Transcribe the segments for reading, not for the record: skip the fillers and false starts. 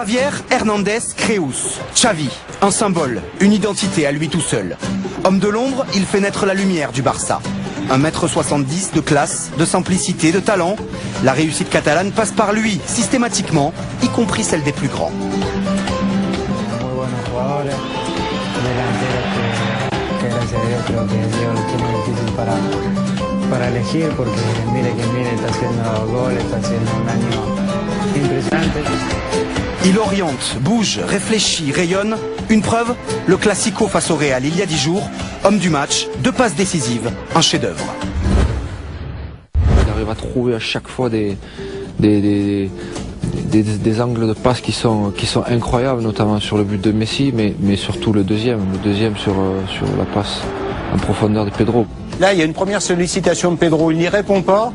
Javier Hernández Creus, Xavi, un symbole, une identité à lui tout seul. Homme de l'ombre, il fait naître la lumière du Barça. 1,70 m de classe, de simplicité, de talent. La réussite catalane passe par lui, systématiquement, y compris celle des plus grands. Para elegir porque mire, está haciendo goles, está haciendo un año impresionante. Il oriente, bouge, réfléchit, rayonne. Une preuve, le Classico face au Real il y a 10 jours. Homme du match, 2 passes décisives, un chef-d'œuvre. Il arrive à trouver à chaque fois des angles de passe qui sont incroyables, notamment sur le but de Messi, mais surtout le deuxième sur la passe en profondeur de Pedro. Là, il y a une première sollicitation de Pedro, il n'y répond pas.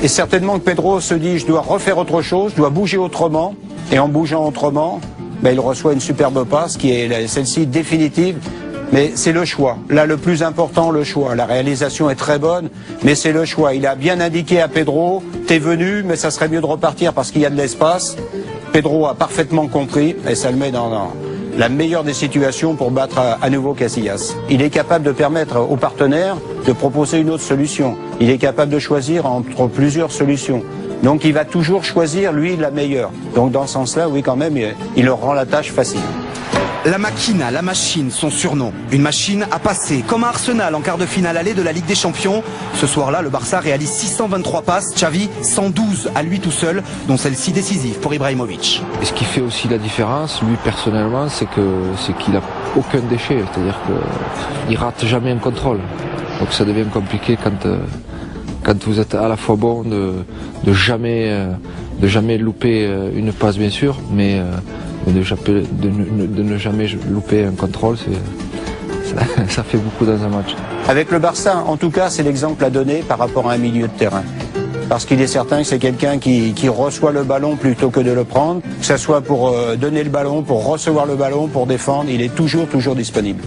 Et certainement que Pedro se dit, je dois refaire autre chose, je dois bouger autrement. Et en bougeant autrement, il reçoit une superbe passe qui est celle-ci définitive. Mais c'est le choix. Là, le plus important, le choix. La réalisation est très bonne, mais c'est le choix. Il a bien indiqué à Pedro, t'es venu, mais ça serait mieux de repartir parce qu'il y a de l'espace. Pedro a parfaitement compris et ça le met dans la meilleure des situations pour battre à nouveau Casillas. Il est capable de permettre aux partenaires de proposer une autre solution. Il est capable de choisir entre plusieurs solutions. Donc il va toujours choisir, lui, la meilleure. Donc dans ce sens-là, oui, quand même, il leur rend la tâche facile. La Máquina, la machine, son surnom. Une machine à passer, comme à Arsenal en quart de finale allée de la Ligue des Champions. Ce soir-là, le Barça réalise 623 passes, Xavi 112 à lui tout seul, dont celle-ci décisive pour Ibrahimovic. Et ce qui fait aussi la différence, lui personnellement, c'est qu'il a aucun déchet, c'est-à-dire qu'il rate jamais un contrôle. Donc ça devient compliqué quand vous êtes à la fois bon de jamais louper une passe bien sûr, mais de ne jamais louper un contrôle, ça fait beaucoup dans un match. Avec le Barça, en tout cas, c'est l'exemple à donner par rapport à un milieu de terrain. Parce qu'il est certain que c'est quelqu'un qui reçoit le ballon plutôt que de le prendre, que ce soit pour donner le ballon, pour recevoir le ballon, pour défendre, il est toujours disponible.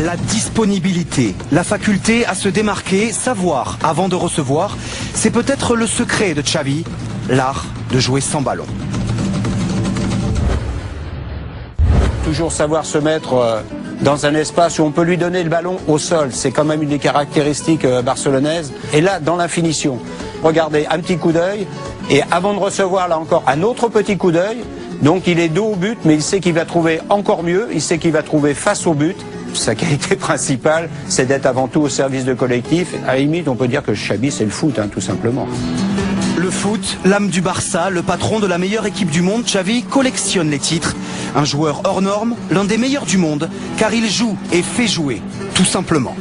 La disponibilité, la faculté à se démarquer, savoir avant de recevoir, c'est peut-être le secret de Xavi, l'art de jouer sans ballon. Toujours savoir se mettre dans un espace où on peut lui donner le ballon au sol, c'est quand même une des caractéristiques barcelonaises. Et là, dans la finition, regardez, un petit coup d'œil, et avant de recevoir, là encore, un autre petit coup d'œil. Donc il est dos au but, mais il sait qu'il va trouver encore mieux, il sait qu'il va trouver face au but. Sa qualité principale, c'est d'être avant tout au service de collectif. À la limite, on peut dire que Xavi, c'est le foot, tout simplement. Le foot, l'âme du Barça, le patron de la meilleure équipe du monde, Xavi collectionne les titres. Un joueur hors norme, l'un des meilleurs du monde, car il joue et fait jouer, tout simplement.